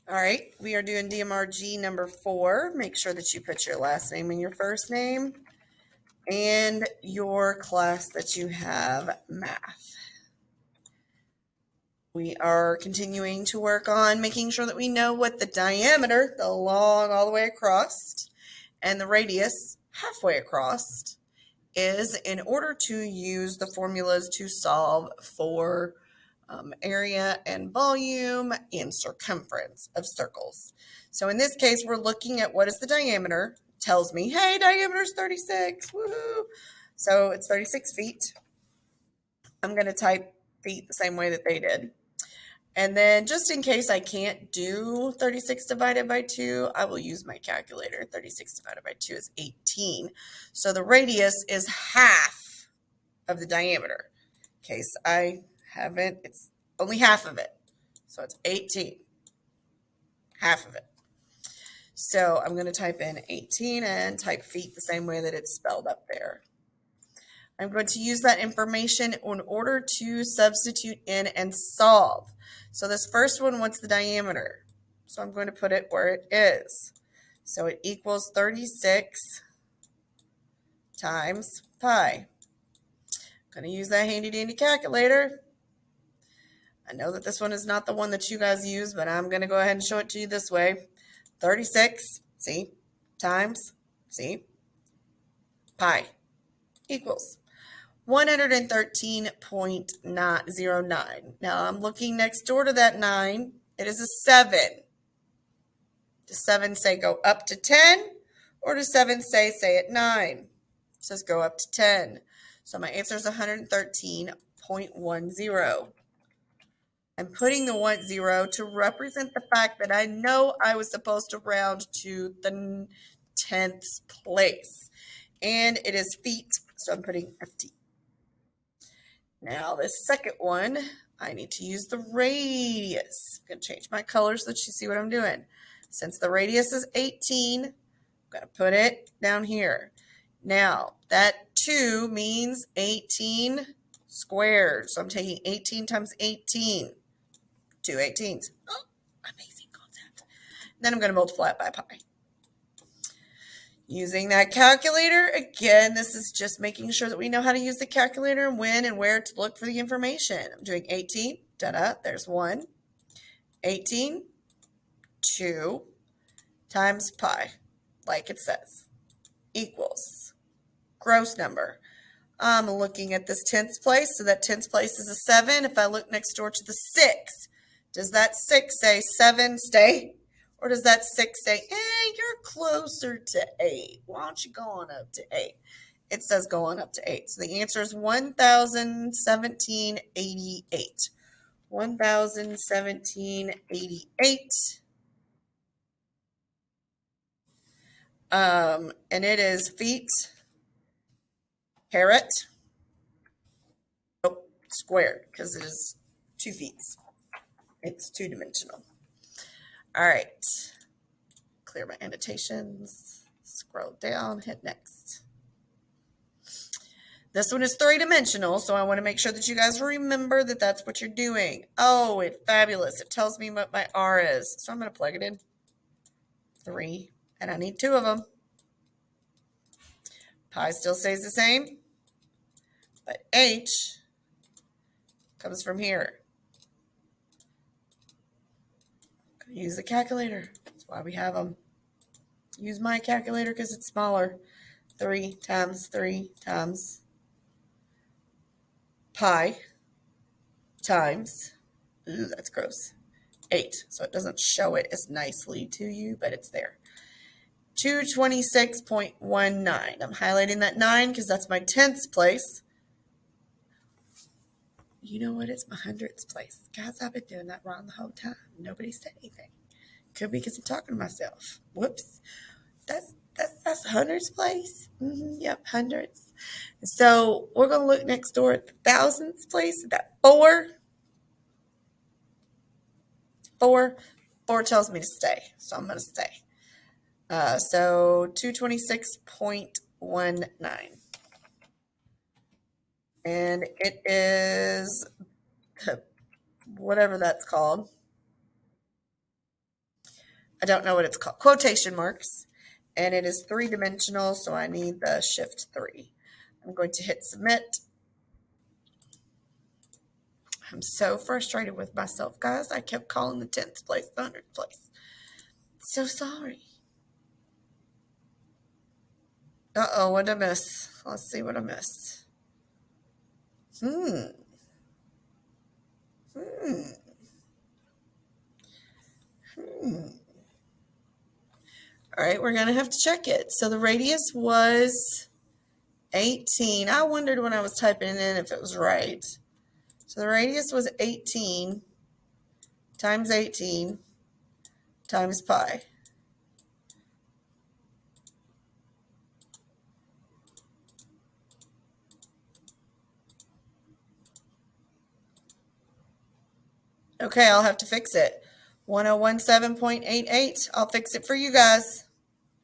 All right, we are doing Dmr G number 4. Make sure that you put your last name and your first name and your class that you have, math. We are continuing to work on making sure that we know what the diameter, the long all the way across, and the radius halfway across is in order to use the formulas to solve for area and volume and circumference of circles. So in this case, we're looking at what is the diameter. Tells me, hey, diameter is 36. Woohoo! So it's 36 feet. I'm going to type feet the same way that they did. And then just in case I can't do 36 divided by 2, I will use my calculator. 36 divided by 2 is 18. So the radius is half of the diameter. In case I haven't, it's only half of it. So it's 18. Half of it. So I'm going to type in 18 and type feet the same way that it's spelled up there. I'm going to use that information in order to substitute in and solve. So this first one, what's the diameter? So I'm going to put it where it is. So it equals 36 times pi. I'm going to use that handy dandy calculator. I know that this one is not the one that you guys use, but I'm going to go ahead and show it to you this way. 36, see, times, see, pi equals 113.09. Now I'm looking next door to that 9. It is a 7. Does 7 say go up to 10? Or does 7 say at 9? It says go up to 10. So my answer is 113.10. I'm putting the 10 to represent the fact that I know I was supposed to round to the 10th place. And it is feet, so I'm putting FT. Now this second one, I need to use the radius. I'm going to change my color so that you see what I'm doing. Since the radius is 18, I'm going to put it down here. Now that 2 means 18 squared. So I'm taking 18 times 18. 2 18s. Oh, amazing concept. Then I'm going to multiply it by pi. Using that calculator, again, this is just making sure that we know how to use the calculator and when and where to look for the information. I'm doing 18, there's 1. 18, 2, times pi, like it says, equals gross number. I'm looking at this 10th place, so that 10th place is a 7. If I look next door to the 6, does that 6 say 7 stay? Or does that 6 say, hey, you're closer to 8. Why don't you go on up to 8? It says go on up to 8. So the answer is 1,017.88. 1,017.88. And it is feet, caret, squared, because it is 2 feet. It's 2-dimensional. All right, clear my annotations, scroll down, hit next. This one is 3-dimensional, so I want to make sure that you guys remember that that's what you're doing. Oh, it's fabulous. It tells me what my R is, so I'm going to plug it in. 3, and I need 2 of them. Pi still stays the same, but H comes from here. Use the calculator. That's why we have them. Use my calculator because it's smaller. 3 times 3 times pi times, ooh, that's gross, 8. So it doesn't show it as nicely to you, but it's there. 226.19. I'm highlighting that 9 because that's my 10th place. You know what? It's my 100th place. Guys, I've been doing that wrong the whole time. Nobody said anything. Could be because I'm talking to myself. Whoops. That's 100th place. Yep, hundreds. So we're going to look next door at the 1000th place. That 4. 4 tells me to stay, so I'm going to stay. So 226.19. And it is whatever that's called. I don't know what it's called, quotation marks, and it is three-dimensional, so I need the shift 3. I'm going to hit submit. I'm so frustrated with myself, guys. I kept calling the 10th place the 100th place. So sorry. Uh-oh, what did I miss? Let's see what I missed. Hmm. All right, we're going to have to check it. So the radius was 18. I wondered when I was typing it in if it was right. So the radius was 18 times 18 times pi. Okay, I'll have to fix it. 1017.88. I'll fix it for you guys.